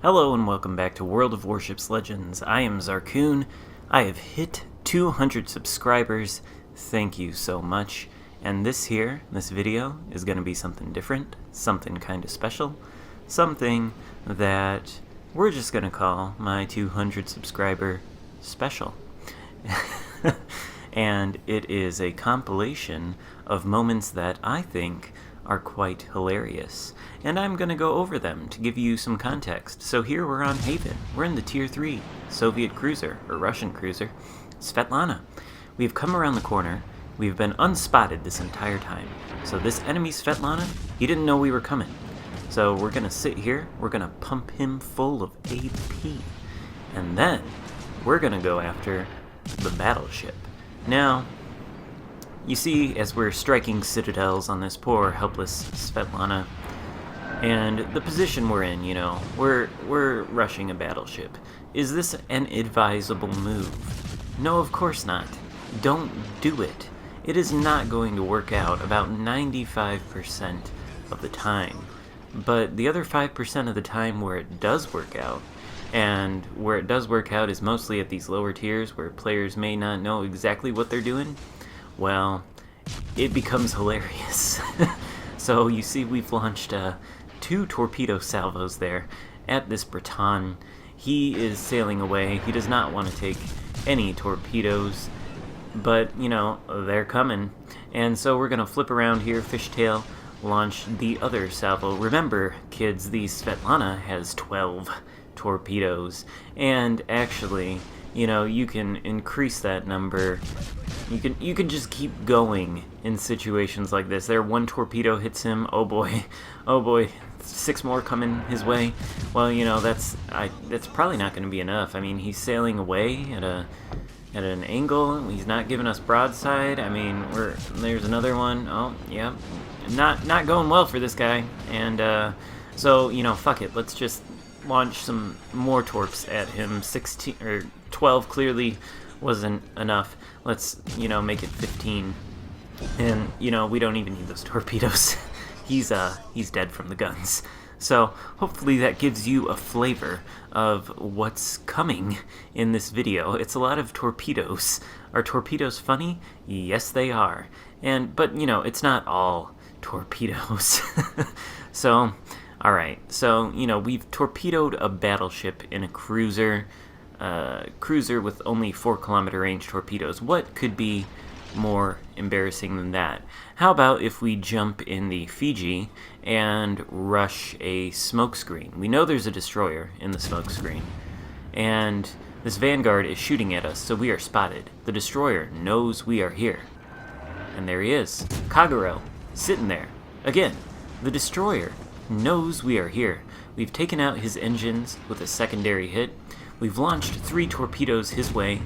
Hello and welcome back to World of Warships Legends. I am Zarkoon. I have hit 200 subscribers. Thank you so much. And this video, is going to be something different, something kind of special, something that we're just going to call my 200 subscriber special. And it is a compilation of moments that I think are quite hilarious, and I'm going to go over them to give you some context. So here we're on Haven. We're in the Tier 3 Soviet cruiser, or Russian cruiser, Svetlana. We've come around the corner. We've been unspotted this entire time. So this enemy Svetlana, he didn't know we were coming. So we're going to sit here, we're going to pump him full of AP, and then we're going to go after the battleship. Now, you see, as we're striking citadels on this poor, helpless Svetlana, and the position we're in, you know, we're rushing a battleship. Is this an advisable move? No, of course not. Don't do it. It is not going to work out about 95% of the time. But the other 5% of the time where it does work out, and where it does work out is mostly at these lower tiers where players may not know exactly what they're doing, well, it becomes hilarious. So you see we've launched 2 torpedo salvos there at this Breton. He is sailing away. He does not want to take any torpedoes, but, you know, they're coming. And so we're going to flip around here, fishtail, launch the other salvo. Remember, kids, the Svetlana has 12 torpedoes, and actually, you know, you can increase that number. You can just keep going in situations like this. There, 1 torpedo hits him. Oh boy, 6 more coming his way. Well, you know, that's probably not going to be enough. I mean, he's sailing away at an angle. He's not giving us broadside. I mean, there's another one. Oh, yeah, not going well for this guy. And so, you know, fuck it. Let's just launch some more torps at him. 16 or 12 clearly wasn't enough. Let's, you know, make it 15. And, you know, we don't even need those torpedoes. He's dead from the guns. So hopefully that gives you a flavor of what's coming in this video. It's a lot of torpedoes. Are torpedoes funny? Yes, they are. But you know, it's not all torpedoes. So, all right. So, you know, we've torpedoed a battleship in a cruiser. Cruiser with only 4-kilometer range torpedoes. What could be more embarrassing than that? How about if we jump in the Fiji and rush a smokescreen? We know there's a destroyer in the smokescreen, and this Vanguard is shooting at us, so we are spotted. The destroyer knows we are here, and there he is, Kagero, sitting there. Again, the destroyer knows we are here. We've taken out his engines with a secondary hit. We've launched 3 torpedoes his way.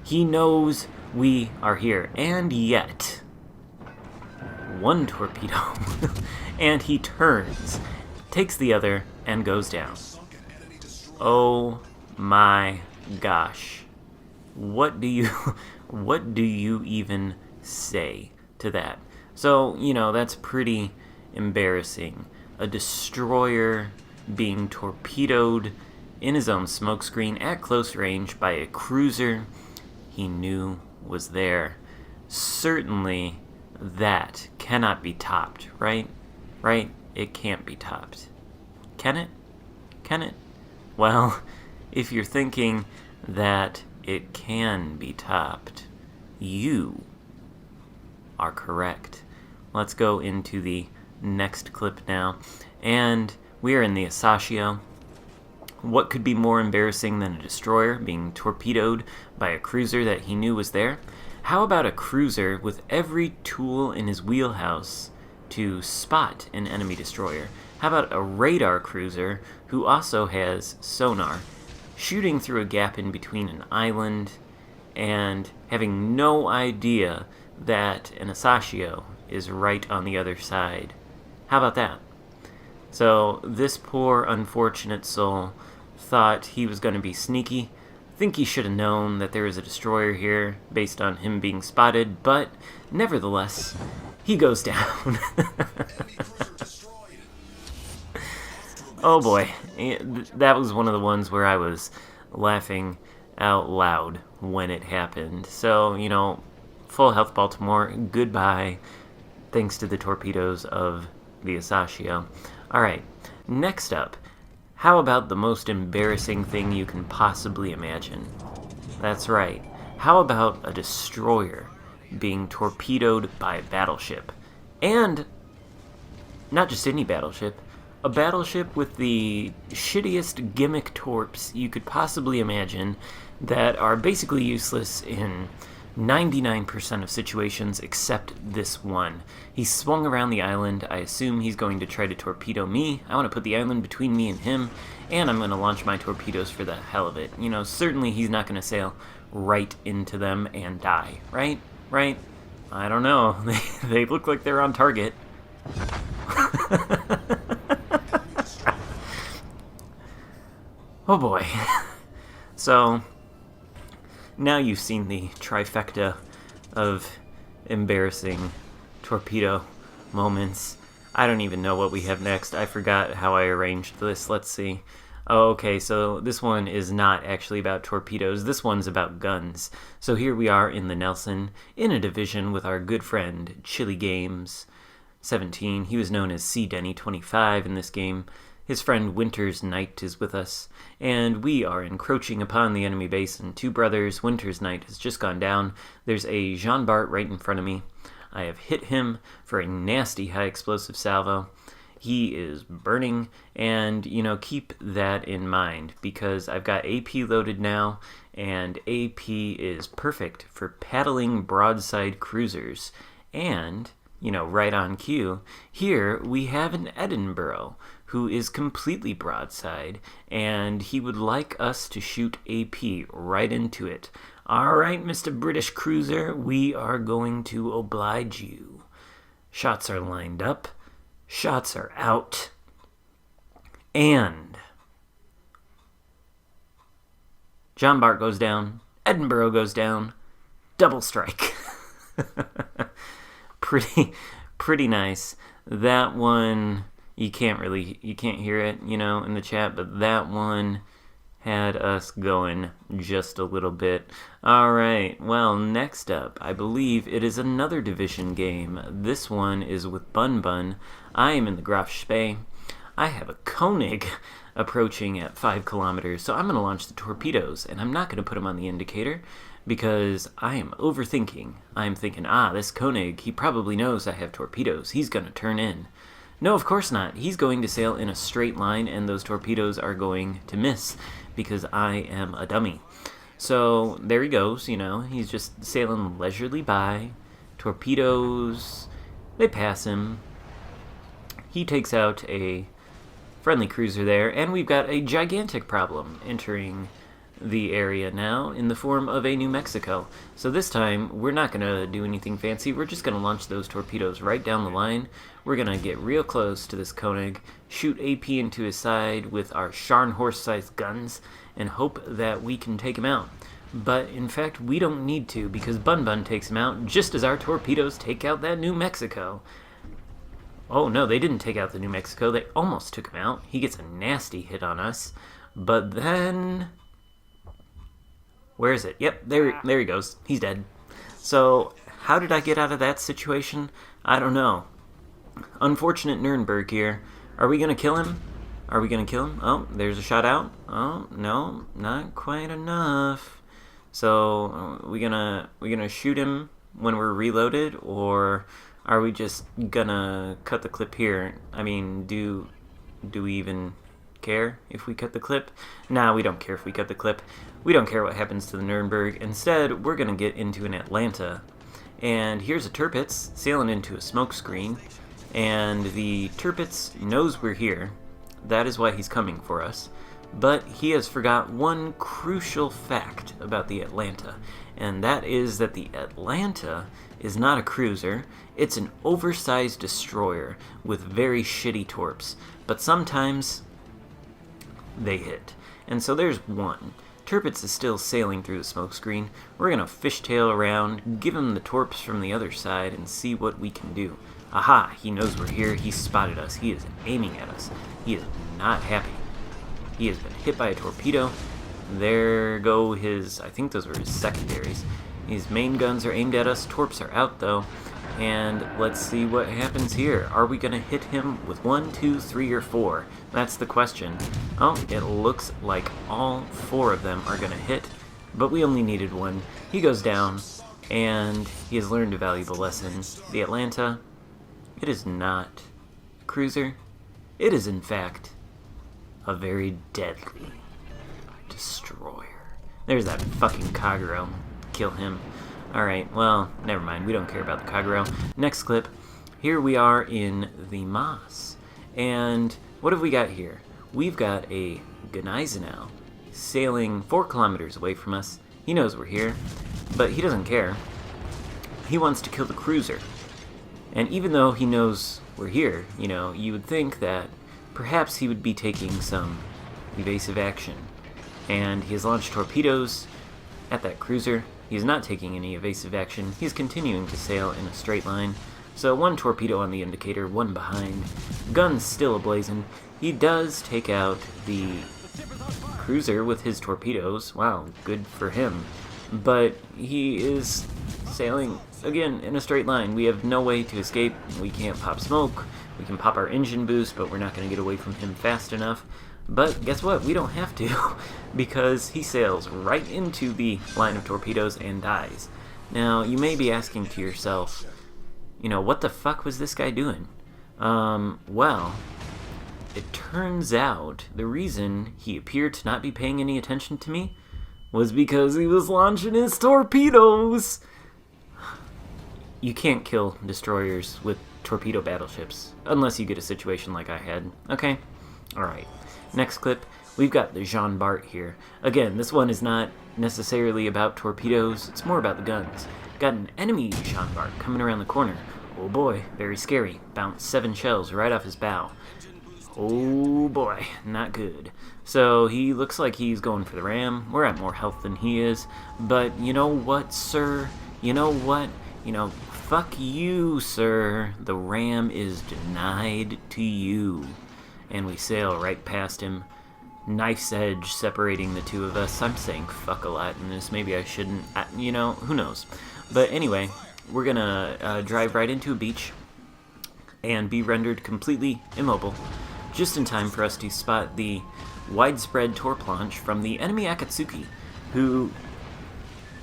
He knows we are here, and yet 1 torpedo, and he turns, takes the other, and goes down. Oh my gosh. What do you even say to that? So, you know, that's pretty embarrassing. A destroyer being torpedoed in his own smokescreen at close range by a cruiser he knew was there. Certainly that cannot be topped, right? Right? It can't be topped. Can it? Can it? Well, if you're thinking that it can be topped, you are correct. Let's go into the next clip now, and we are in the Asashio. What could be more embarrassing than a destroyer being torpedoed by a cruiser that he knew was there? How about a cruiser with every tool in his wheelhouse to spot an enemy destroyer? How about a radar cruiser who also has sonar, shooting through a gap in between an island and having no idea that an Asashio is right on the other side? How about that? So this poor unfortunate soul thought he was going to be sneaky. I think he should have known that there was a destroyer here based on him being spotted, but nevertheless, he goes down. Oh boy, that was one of the ones where I was laughing out loud when it happened. So, full health Baltimore, goodbye, thanks to the torpedoes of the Asashio. Alright, next up, how about the most embarrassing thing you can possibly imagine? That's right, how about a destroyer being torpedoed by a battleship? And not just any battleship, a battleship with the shittiest gimmick torps you could possibly imagine that are basically useless in 99% of situations except this one. He swung around the island. I assume he's going to try to torpedo me. I want to put the island between me and him, and I'm going to launch my torpedoes for the hell of it. Certainly he's not going to sail right into them and die, right? Right? I don't know. They look like they're on target. Oh boy. So, now you've seen the trifecta of embarrassing torpedo moments. I don't even know what we have next. I forgot how I arranged this. Let's see. Oh, okay, so this one is not actually about torpedoes. This one's about guns. So here we are in the Nelson, in a division with our good friend, Chili Games 17. He was known as C. Denny 25 in this game. His friend Winter's Knight is with us, and we are encroaching upon the enemy base in Two Brothers. Winter's Knight has just gone down. There's a Jean Bart right in front of me. I have hit him for a nasty high explosive salvo. He is burning, and, keep that in mind, because I've got AP loaded now, and AP is perfect for paddling broadside cruisers. And, right on cue, here we have an Edinburgh, who is completely broadside, and he would like us to shoot AP right into it. All right, Mr. British Cruiser, we are going to oblige you. Shots are lined up. Shots are out. And John Bart goes down. Edinburgh goes down. Double strike. Pretty nice. That one, you can't hear it, in the chat, but that one had us going just a little bit. Alright, well, next up, I believe it is another division game. This one is with Bun Bun. I am in the Graf Spee. I have a Koenig approaching at 5 kilometers, so I'm going to launch the torpedoes, and I'm not going to put them on the indicator, because I am overthinking. I'm thinking, this Koenig, he probably knows I have torpedoes. He's going to turn in. No, of course not. He's going to sail in a straight line, and those torpedoes are going to miss, because I am a dummy. So, there he goes, he's just sailing leisurely by. Torpedoes, they pass him. He takes out a friendly cruiser there, and we've got a gigantic problem entering the area now in the form of a New Mexico. So this time, we're not going to do anything fancy. We're just going to launch those torpedoes right down the line. We're going to get real close to this Koenig, shoot AP into his side with our Scharnhorst-sized guns, and hope that we can take him out. But in fact, we don't need to, because Bun Bun takes him out just as our torpedoes take out that New Mexico. Oh no, they didn't take out the New Mexico. They almost took him out. He gets a nasty hit on us. But then... where is it? Yep, there he goes. He's dead. So, how did I get out of that situation? I don't know. Unfortunate Nuremberg here. Are we going to kill him? Are we going to kill him? Oh, there's a shot out. Oh, no, not quite enough. So, we gonna shoot him when we're reloaded, or are we just gonna cut the clip here? I mean, do we even care if we cut the clip? Nah, we don't care if we cut the clip. We don't care what happens to the Nuremberg. Instead, we're gonna get into an Atlanta. And here's a Tirpitz sailing into a smoke screen. And the Tirpitz knows we're here. That is why he's coming for us. But he has forgot one crucial fact about the Atlanta. And that is that the Atlanta is not a cruiser. It's an oversized destroyer with very shitty torps. But sometimes they hit. And so there's one. Tirpitz is still sailing through the smokescreen. We're going to fishtail around, give him the torps from the other side, and see what we can do. Aha, he knows we're here. He spotted us. He is aiming at us. He is not happy. He has been hit by a torpedo. There go his, I think those were his secondaries. His main guns are aimed at us. Torps are out though. And let's see what happens here. Are we going to hit him with 1, 2, 3, or 4? That's the question. Oh, it looks like all 4 of them are going to hit, but we only needed 1. He goes down, and he has learned a valuable lesson. The Atlanta, it is not a cruiser. It is, in fact, a very deadly destroyer. There's that fucking Kagero. Kill him. Alright, well, never mind. We don't care about the Kagero. Next clip. Here we are in the Moss. And what have we got here? We've got a Gneisenau sailing 4 kilometers away from us. He knows we're here, but he doesn't care. He wants to kill the cruiser. And even though he knows we're here, you know, you would think that perhaps he would be taking some evasive action. And he has launched torpedoes at that cruiser. He's not taking any evasive action. He's continuing to sail in a straight line. So 1 torpedo on the indicator, 1 behind. Gun's still ablazing. He does take out the cruiser with his torpedoes. Wow, good for him. But he is sailing, again, in a straight line. We have no way to escape. We can't pop smoke. We can pop our engine boost, but we're not going to get away from him fast enough. But guess what? We don't have to, because he sails right into the line of torpedoes and dies. Now, you may be asking to yourself, you know, what the fuck was this guy doing? Well, it turns out the reason he appeared to not be paying any attention to me was because he was launching his torpedoes! You can't kill destroyers with torpedo battleships, unless you get a situation like I had. Okay? Alright. Next clip, we've got the Jean Bart here. Again, this one is not necessarily about torpedoes, it's more about the guns. Got an enemy Jean Bart coming around the corner. Oh boy, very scary. Bounced 7 shells right off his bow. Oh boy, not good. So he looks like he's going for the ram. We're at more health than he is. But you know what, sir? You know what? You know, fuck you, sir. The ram is denied to you. And we sail right past him. Knife's edge separating the 2 of us. I'm saying fuck a lot in this. Maybe I shouldn't. You know, who knows? But anyway, we're gonna drive right into a beach and be rendered completely immobile, just in time for us to spot the widespread torp launch from the enemy Akatsuki, who,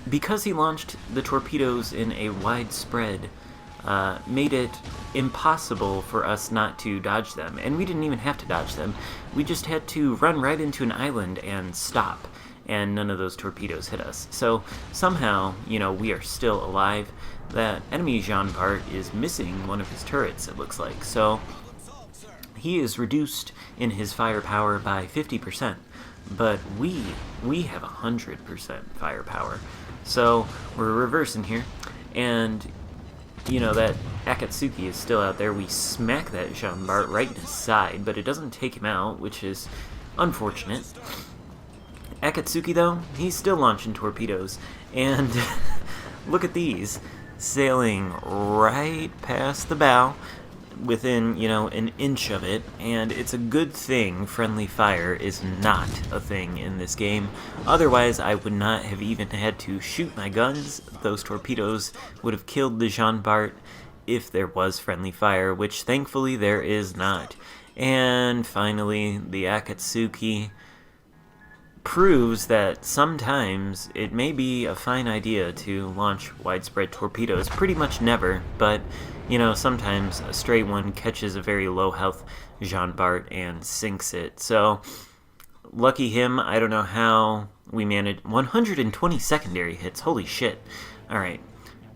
because he launched the torpedoes in a widespread, made it impossible for us not to dodge them. And we didn't even have to dodge them. We just had to run right into an island and stop, and none of those torpedoes hit us. So somehow, you know, we are still alive. That enemy Jean Bart is missing one of his turrets, it looks like. So he is reduced in his firepower by 50%, but we have 100% firepower. So we're reversing here, and you know, that Akatsuki is still out there. We smack that Jean Bart right in his side, but it doesn't take him out, which is unfortunate. Akatsuki, though, he's still launching torpedoes, and look at these, sailing right past the bow, within, you know, an inch of it, and it's a good thing friendly fire is not a thing in this game. Otherwise, I would not have even had to shoot my guns. Those torpedoes would have killed the Jean Bart if there was friendly fire, which thankfully there is not. And finally, the Akatsuki proves that sometimes it may be a fine idea to launch widespread torpedoes. Pretty much never, but you know, sometimes a stray one catches a very low health Jean Bart and sinks it. So lucky him. I don't know how we managed 120 secondary hits. Holy shit. Alright,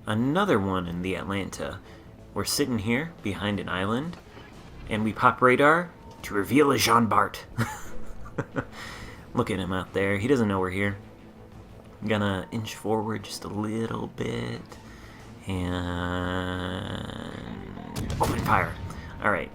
another one in the Atlanta. We're sitting here behind an island, and we pop radar to reveal a Jean Bart. Look at him out there. He doesn't know we're here. I'm gonna inch forward just a little bit, and open fire. Alright,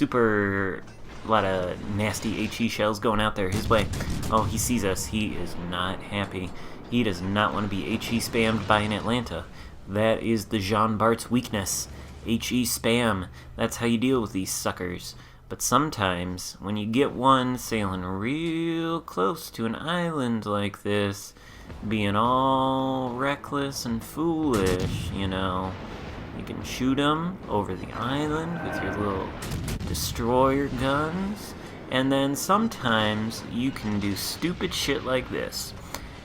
a lot of nasty HE shells going out there his way. Oh, he sees us. He is not happy. He does not want to be HE spammed by an Atlanta. That is the Jean Bart's weakness. HE spam. That's how you deal with these suckers. But sometimes, when you get one sailing real close to an island like this, being all reckless and foolish, you know, you can shoot them over the island with your little destroyer guns, and then sometimes you can do stupid shit like this,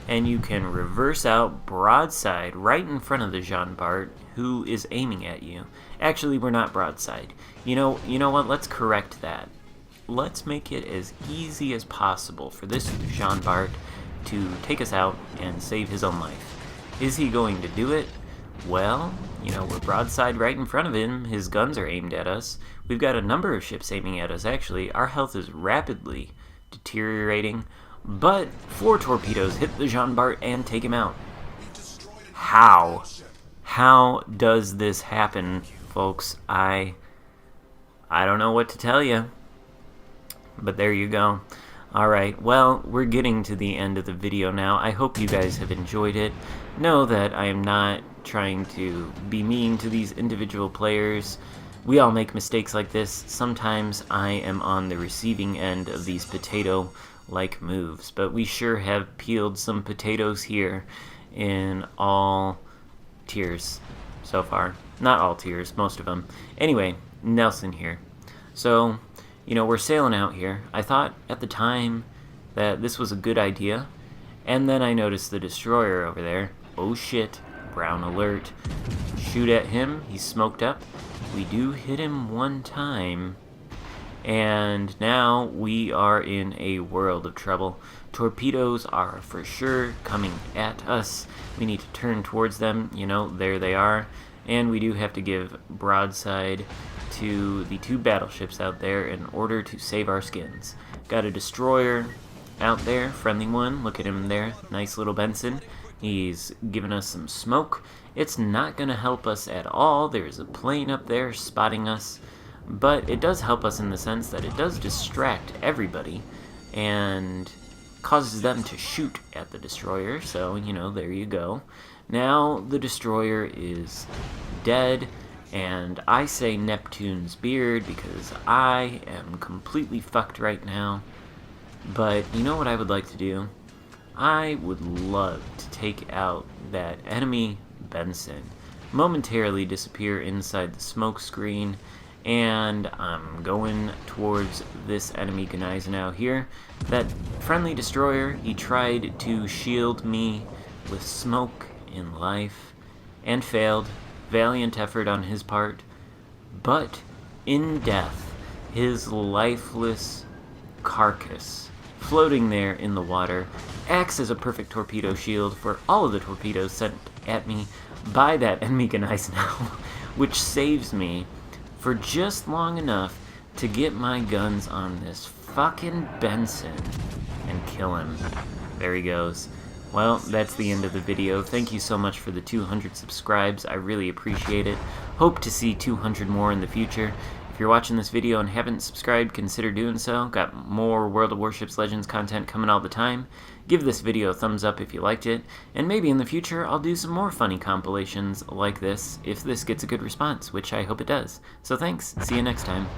and you can reverse out broadside right in front of the Jean Bart who is aiming at you. Actually, we're not broadside. You know what? Let's correct that. Let's make it as easy as possible for this Jean Bart to take us out and save his own life. Is he going to do it? Well, we're broadside right in front of him. His guns are aimed at us. We've got a number of ships aiming at us, actually. Our health is rapidly deteriorating. But 4 torpedoes hit the Jean Bart and take him out. How? How does this happen, folks? I don't know what to tell you. But there you go. Alright, well, we're getting to the end of the video now. I hope you guys have enjoyed it. Know that I am not trying to be mean to these individual players. We all make mistakes like this. Sometimes I am on the receiving end of these potato-like moves, but we sure have peeled some potatoes here in all tiers so far. Not all tiers, most of them. Anyway, Nelson here. So, we're sailing out here. I thought at the time that this was a good idea, and then I noticed the destroyer over there. Oh shit, brown alert. Shoot at him, he's smoked up. We do hit him one time, and now we are in a world of trouble. Torpedoes are for sure coming at us. We need to turn towards them. There they are. And we do have to give broadside to the 2 battleships out there in order to save our skins. Got a destroyer out there, friendly one. Look at him there. Nice little Benson. He's giving us some smoke. It's not going to help us at all. There's a plane up there spotting us. But it does help us in the sense that it does distract everybody and causes them to shoot at the destroyer. So, there you go. Now the destroyer is dead, and I say Neptune's beard because I am completely fucked right now. But you know what I would like to do? I would love to take out that enemy Benson, momentarily disappear inside the smoke screen, and I'm going towards this enemy Gneisenau here. That friendly destroyer, he tried to shield me with smoke in life and failed. Valiant effort on his part, but in death, his lifeless carcass floating there in the water acts as a perfect torpedo shield for all of the torpedoes sent at me by that enemy Gneisenau, which saves me for just long enough to get my guns on this fucking Benson and kill him. There he goes. Well, that's the end of the video. Thank you so much for the 200 subscribes. I really appreciate it. Hope to see 200 more in the future. If you're watching this video and haven't subscribed, consider doing so. Got more World of Warships Legends content coming all the time. Give this video a thumbs up if you liked it, and maybe in the future I'll do some more funny compilations like this if this gets a good response, which I hope it does. So thanks, see you next time.